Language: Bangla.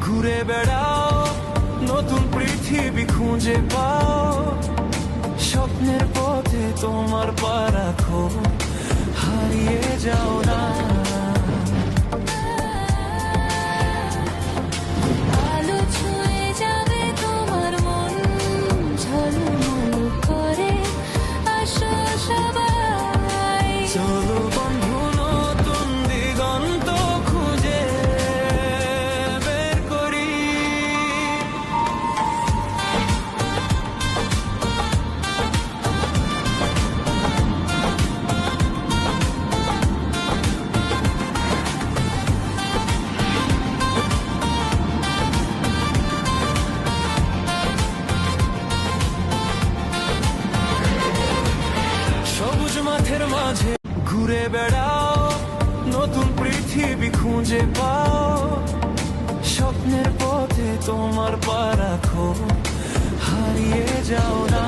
ঘুরে বেড়াও, নতুন পৃথিবী খুঁজে পাও, স্বপ্নের পথে তোমার পা রাখো, হারিয়ে যাও না। আলো ছুঁয়ে যাবে তোমার মন, ঝলমল করে আসো সবাই। চলো বন্ধু, নতুন দিগন্ত খুঁজে বের করি। সবুজ মাঠের মাঝে ঘুরে বেড়াও, নতুন পৃথিবী খুঁজে পাও, স্বপ্নের পথে তোমার পা রাখো, হারিয়ে যাও না।